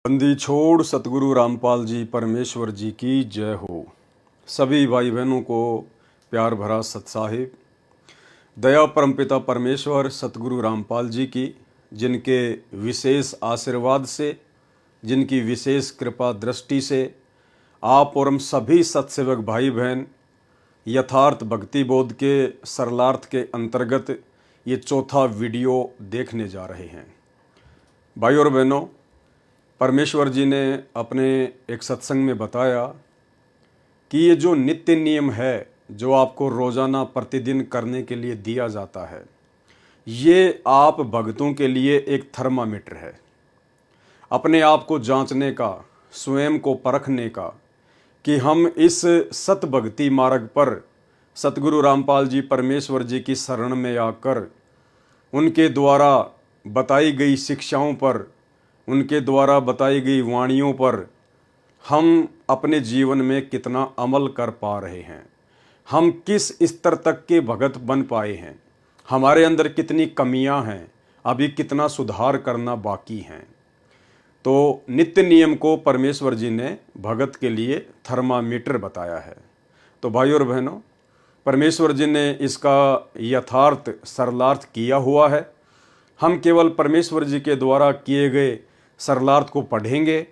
बंदी छोड़ सतगुरु रामपाल जी परमेश्वर जी की जय हो। सभी भाई बहनों को प्यार भरा सत साहिब। दया परमपिता परमेश्वर सतगुरु रामपाल जी की, जिनके विशेष आशीर्वाद से, जिनकी विशेष कृपा दृष्टि से आप और हम सभी सत्सेवक भाई बहन यथार्थ भक्ति बोध के सरलार्थ के अंतर्गत ये चौथा वीडियो देखने जा रहे हैं। भाई और बहनों, परमेश्वर जी ने अपने एक सत्संग में बताया कि ये जो नित्य नियम है, जो आपको रोज़ाना प्रतिदिन करने के लिए दिया जाता है, ये आप भक्तों के लिए एक थर्मामीटर है, अपने आप को जांचने का, स्वयं को परखने का कि हम इस सत भक्ति मार्ग पर सतगुरु रामपाल जी परमेश्वर जी की शरण में आकर उनके द्वारा बताई गई शिक्षाओं पर, उनके द्वारा बताई गई वाणियों पर हम अपने जीवन में कितना अमल कर पा रहे हैं, हम किस स्तर तक के भगत बन पाए हैं, हमारे अंदर कितनी कमियां हैं, अभी कितना सुधार करना बाकी हैं। तो नित्य नियम को परमेश्वर जी ने भगत के लिए थर्मामीटर बताया है। तो भाई और बहनों, परमेश्वर जी ने इसका यथार्थ सरलार्थ किया हुआ है। हम केवल परमेश्वर जी के द्वारा किए गए सरलार्थ को पढ़ेंगे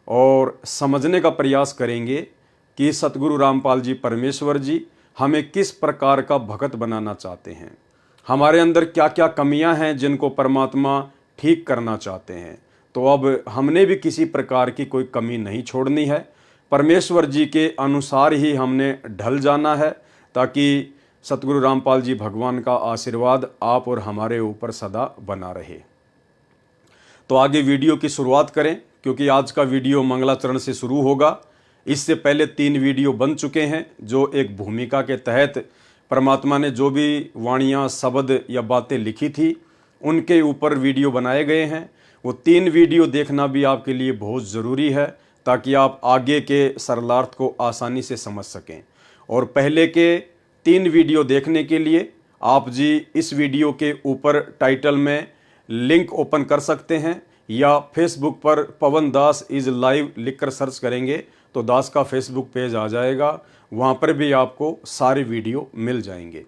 और समझने का प्रयास करेंगे कि सतगुरु रामपाल जी परमेश्वर जी हमें किस प्रकार का भगत बनाना चाहते हैं, हमारे अंदर क्या क्या कमियां हैं जिनको परमात्मा ठीक करना चाहते हैं। तो अब हमने भी किसी प्रकार की कोई कमी नहीं छोड़नी है, परमेश्वर जी के अनुसार ही हमने ढल जाना है, ताकि सतगुरु रामपाल जी भगवान का आशीर्वाद आप और हमारे ऊपर सदा बना रहे। तो आगे वीडियो की शुरुआत करें, क्योंकि आज का वीडियो मंगलाचरण से शुरू होगा। इससे पहले 3 वीडियो बन चुके हैं, जो एक भूमिका के तहत परमात्मा ने जो भी वाणियाँ, शब्द या बातें लिखी थी, उनके ऊपर वीडियो बनाए गए हैं। वो 3 वीडियो देखना भी आपके लिए बहुत ज़रूरी है, ताकि आप आगे के सरलार्थ को आसानी से समझ सकें। और पहले के 3 वीडियो देखने के लिए आप जी इस वीडियो के ऊपर टाइटल में लिंक ओपन कर सकते हैं, या फेसबुक पर पवन दास इज़ लाइव लिखकर सर्च करेंगे तो दास का फेसबुक पेज आ जाएगा, वहाँ पर भी आपको सारे वीडियो मिल जाएंगे।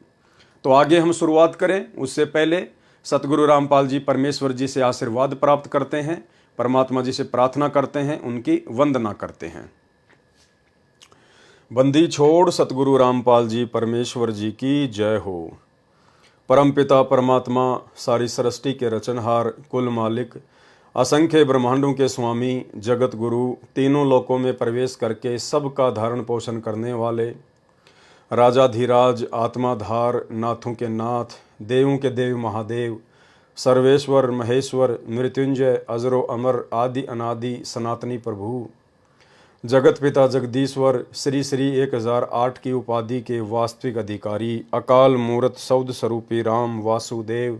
तो आगे हम शुरुआत करें उससे पहले सतगुरु रामपाल जी परमेश्वर जी से आशीर्वाद प्राप्त करते हैं, परमात्मा जी से प्रार्थना करते हैं, उनकी वंदना करते हैं। बंदी छोड़ सतगुरु रामपाल जी परमेश्वर जी की जय हो। परमपिता परमात्मा, सारी सृष्टि के रचनहार, कुल मालिक, असंख्य ब्रह्मांडों के स्वामी, जगत गुरु, तीनों लोकों में प्रवेश करके सबका धारण पोषण करने वाले, राजाधिराज, आत्माधार, नाथों के नाथ, देवों के देव महादेव, सर्वेश्वर महेश्वर, मृत्युंजय, अजरो अमर, आदि अनादि सनातनी प्रभु, जगत पिता जगदीश्वर, श्री श्री 1008 की उपाधि के वास्तविक अधिकारी, अकाल मूर्त सौद स्वरूपी राम वासुदेव,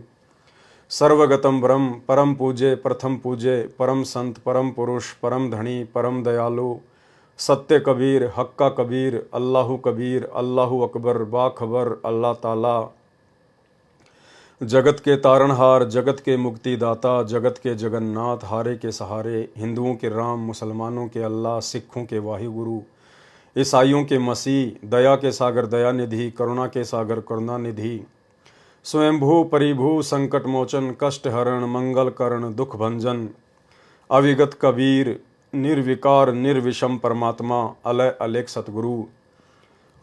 सर्वगतम ब्रह्म, परम पूज्य, प्रथम पूज्य, परम संत, परम पुरुष, परम धनी, परम दयालु, सत्य कबीर, हक्का कबीर, अल्लाहु कबीर, अल्लाहु अकबर, बाखबर, अल्लाह ताला, जगत के तारणहार, जगत के मुक्तिदाता, जगत के जगन्नाथ, हारे के सहारे, हिंदुओं के राम, मुसलमानों के अल्लाह, सिखों के वाहिगुरु, ईसाइयों के मसीह, दया के सागर दयानिधि, करुणा के सागर करुणानिधि, स्वयंभू परिभू, संकट मोचन, कष्ट हरण, मंगल करण, दुख भंजन, अविगत कबीर, निर्विकार निर्विषम परमात्मा, अलय अलेख सतगुरु,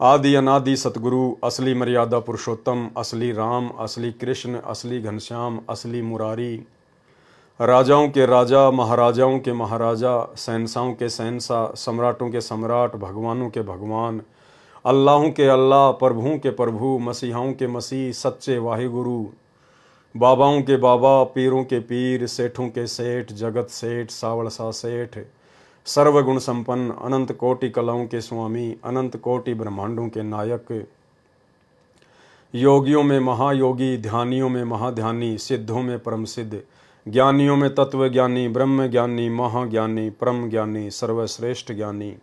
आदि अनादि सतगुरु, असली मर्यादा पुरुषोत्तम, असली राम, असली कृष्ण, असली घनश्याम, असली मुरारी, राजाओं के राजा, महाराजाओं के महाराजा, शहंशाहों के शहंशाह, सम्राटों के सम्राट, भगवानों के भगवान, अल्लाहों के अल्लाह, प्रभुओं के प्रभु, मसीहाओं के मसीह, सच्चे वाहिगुरु, बाबाओं के बाबा, पीरों के पीर, सेठों के सेठ, जगत सेठ, सावड़सा सेठ, सर्वगुण संपन्न, अनंत कोटि कलाओं के स्वामी, अनंत कोटि ब्रह्मांडों के नायक, योगियों में महायोगी, ध्यानियों में महाध्यानी, सिद्धों में परम सिद्ध, ज्ञानियों में तत्व ज्ञानी, ब्रह्म ज्ञानी, महाज्ञानी, परम ज्ञानी, सर्वश्रेष्ठ ज्ञानी,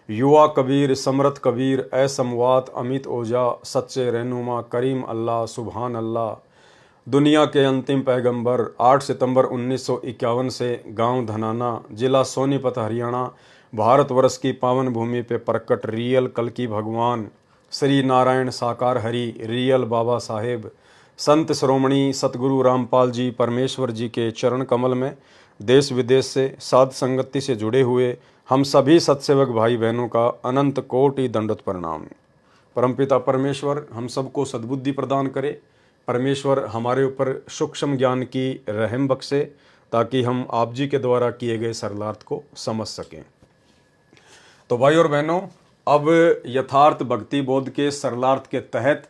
युवा कबीर, समरथ कबीर, असमवात, अमित ओझा, सच्चे रहनुमा, करीम अल्लाह, सुभान अल्लाह, दुनिया के अंतिम पैगंबर 8 सितंबर 1951 से गांव धनाना, जिला सोनीपत, हरियाणा, भारतवर्ष की पावन भूमि पे प्रकट रियल कल्कि भगवान श्री नारायण साकार हरि रियल बाबा साहेब संत श्रोमणी सतगुरु रामपाल जी परमेश्वर जी के चरण कमल में देश विदेश से साध संगति से जुड़े हुए हम सभी सत्सेवक भाई बहनों का अनंत कोटि दंडवत प्रणाम। परमपिता परमेश्वर हम सबको सद्बुद्धि प्रदान करे। परमेश्वर हमारे ऊपर सूक्ष्म ज्ञान की रहम बख्शे ताकि हम आप जी के द्वारा किए गए सरलार्थ को समझ सकें। तो भाई और बहनों, अब यथार्थ भक्ति बोध के सरलार्थ के तहत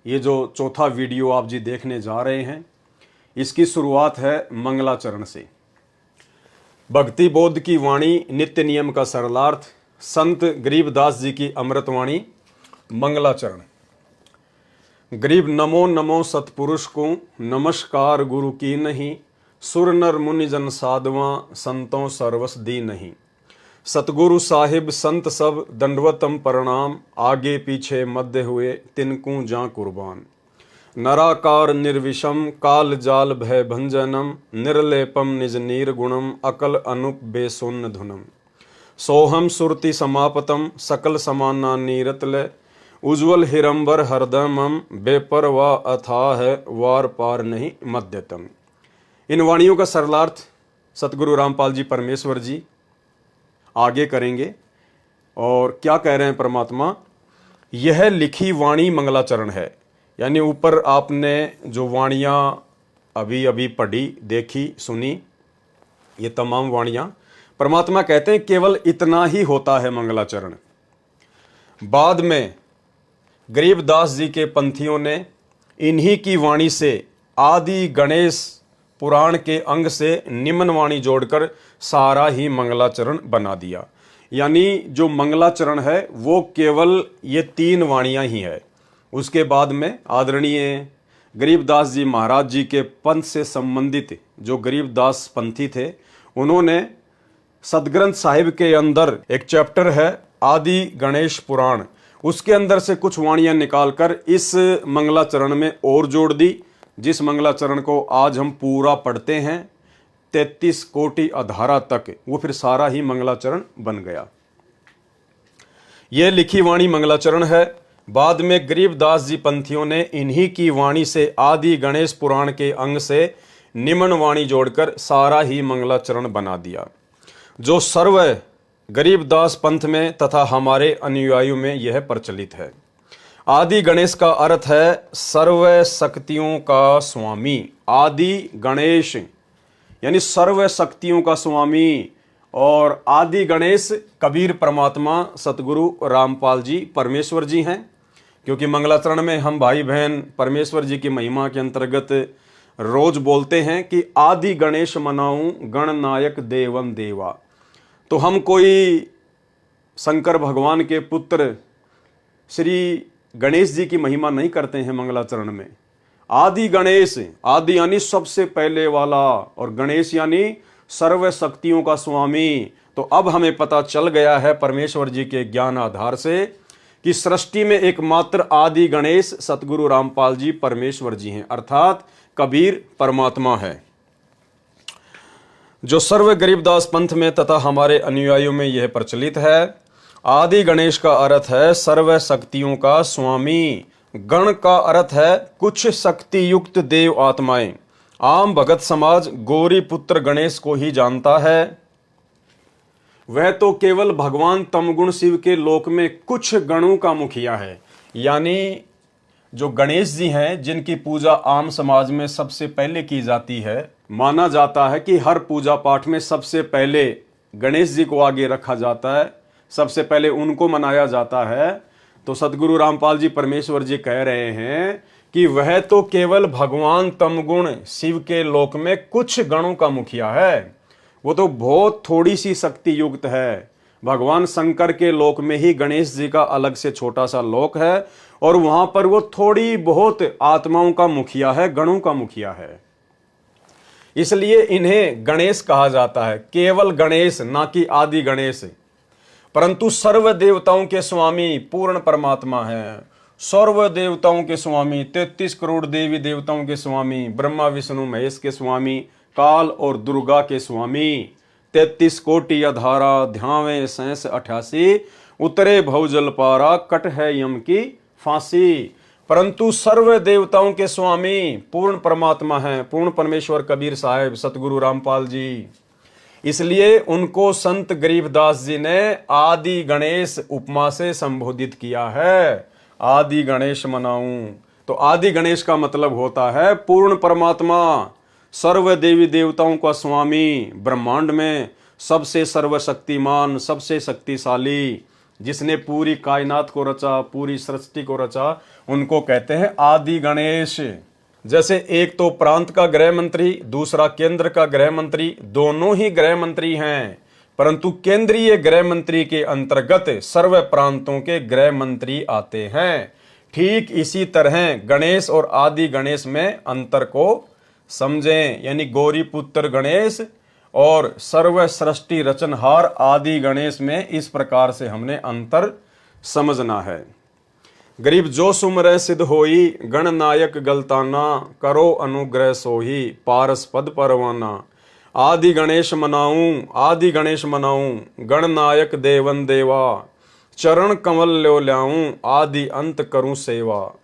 ये जो चौथा वीडियो आप जी देखने जा रहे हैं, इसकी शुरुआत है मंगलाचरण से। भक्ति बोध की वाणी नित्य नियम का सरलार्थ, संत गरीबदास जी की अमृतवाणी, मंगलाचरण। गरीब नमो नमो सतपुरुष को, नमस्कार गुरु की नहीं, सुर नर मुनि जन साधवा, संतों सर्वस दी नहीं। सतगुरु साहिब संत सब दंडवतम प्रणाम, आगे पीछे मध्य हुए तिनकू जा कुर्बान। नराकार निर्विषम काल जाल भय भंजनम, निर्लेपम निज निर्गुणम, अकल अनुप बेसुन्न धुनम। सोहम सुरति समापतम, सकल समाना नीरतले, उज्ज्वल हिरंबर हरदमम, बेपरवा अथाह है वार पार नहीं मध्यतम। इन वाणियों का सरलार्थ सतगुरु रामपाल जी परमेश्वर जी आगे करेंगे। और क्या कह रहे हैं परमात्मा, यह लिखी वाणी मंगलाचरण है। यानी ऊपर आपने जो वाणियाँ अभी अभी पढ़ी, देखी, सुनी, ये तमाम वाणियाँ परमात्मा कहते हैं केवल इतना ही होता है मंगलाचरण। बाद में गरीबदास जी के पंथियों ने इन्हीं की वाणी से आदि गणेश पुराण के अंग से निम्न वाणी जोड़कर सारा ही मंगलाचरण बना दिया। यानी जो मंगलाचरण है वो केवल ये 3 वाणियाँ ही है। उसके बाद में आदरणीय गरीबदास जी महाराज जी के पंथ से संबंधित जो गरीबदास पंथी थे, उन्होंने सदग्रंथ साहिब के अंदर एक चैप्टर है आदि गणेश पुराण, उसके अंदर से कुछ वाणियाँ निकालकर इस मंगलाचरण में और जोड़ दी, जिस मंगलाचरण को आज हम पूरा पढ़ते हैं 33 कोटि अधारा तक, वो फिर सारा ही मंगलाचरण बन गया। यह लिखी वाणी मंगलाचरण है। बाद में गरीबदास जी पंथियों ने इन्हीं की वाणी से आदि गणेश पुराण के अंग से निम्न वाणी जोड़कर सारा ही मंगलाचरण बना दिया, जो सर्व गरीबदास पंथ में तथा हमारे अनुयायियों में यह प्रचलित है। आदि गणेश का अर्थ है सर्व शक्तियों का स्वामी। आदि गणेश यानी सर्व शक्तियों का स्वामी, और आदि गणेश कबीर परमात्मा सतगुरु रामपाल जी परमेश्वर जी हैं। क्योंकि मंगलाचरण में हम भाई बहन परमेश्वर जी की महिमा के अंतर्गत रोज बोलते हैं कि आदि गणेश मनाऊं गणनायक देवम देवा। तो हम कोई शंकर भगवान के पुत्र श्री गणेश जी की महिमा नहीं करते हैं मंगलाचरण में। आदि गणेश, आदि यानी सबसे पहले वाला, और गणेश यानी सर्व शक्तियों का स्वामी। तो अब हमें पता चल गया है परमेश्वर जी के ज्ञान आधार से कि सृष्टि में एकमात्र आदि गणेश सतगुरु रामपाल जी परमेश्वर जी हैं, अर्थात कबीर परमात्मा है, जो सर्व गरीबदास पंथ में तथा हमारे अनुयायियों में यह प्रचलित है। आदि गणेश का अर्थ है सर्व शक्तियों का स्वामी। गण का अर्थ है कुछ शक्ति युक्त देव आत्माएं। आम भगत समाज गौरी पुत्र गणेश को ही जानता है। वह तो केवल भगवान तमगुण शिव के लोक में कुछ गणों का मुखिया है। यानी जो गणेश जी हैं, जिनकी पूजा आम समाज में सबसे पहले की जाती है, माना जाता है कि हर पूजा पाठ में सबसे पहले गणेश जी को आगे रखा जाता है, सबसे पहले उनको मनाया जाता है। तो सतगुरु रामपाल जी परमेश्वर जी कह रहे हैं कि वह तो केवल भगवान तमगुण शिव के लोक में कुछ गणों का मुखिया है। वो तो बहुत थोड़ी सी शक्ति युक्त है। भगवान शंकर के लोक में ही गणेश जी का अलग से छोटा सा लोक है, और वहां पर वो थोड़ी बहुत आत्माओं का मुखिया है, गणों का मुखिया है। इसलिए इन्हें गणेश कहा जाता है, केवल गणेश, ना कि आदि गणेश। परंतु सर्व देवताओं के स्वामी पूर्ण परमात्मा है। सर्व देवताओं के स्वामी, 33 करोड़ देवी देवताओं के स्वामी, ब्रह्मा विष्णु महेश के स्वामी, काल और दुर्गा के स्वामी, 33 कोटि अधारा ध्यावे सैंस 88, उतरे भवजल पारा कट है यम की फांसी। परंतु सर्व देवताओं के स्वामी पूर्ण परमात्मा हैं, पूर्ण परमेश्वर कबीर साहब सतगुरु रामपाल जी। इसलिए उनको संत गरीबदास जी ने आदि गणेश उपमा से संबोधित किया है। आदि गणेश मनाऊं, तो आदि गणेश का मतलब होता है पूर्ण परमात्मा, सर्व देवी देवताओं का स्वामी, ब्रह्मांड में सबसे सर्वशक्तिमान, सबसे शक्तिशाली, जिसने पूरी कायनात को रचा, पूरी सृष्टि को रचा, उनको कहते हैं आदि गणेश। जैसे एक तो प्रांत का गृह मंत्री, दूसरा केंद्र का गृह मंत्री, दोनों ही गृह मंत्री हैं, परंतु केंद्रीय गृह मंत्री के अंतर्गत सर्व प्रांतों के गृह मंत्री आते हैं। ठीक इसी तरह गणेश और आदि गणेश में अंतर को समझें, यानी गौरी पुत्र गणेश और सर्व सृष्टि रचनहार आदि गणेश में इस प्रकार से हमने अंतर समझना है। गरीब जो सुमरै सिद्ध होई, गणनायक गलताना, करो अनुग्रह सोही, पारस पद परवाना। आदि गणेश मनाऊं, आदि गणेश मनाऊं, गणनायक देवन देवा, चरण कमल ल्यो ल्याऊं, आदि अंत करूं सेवा।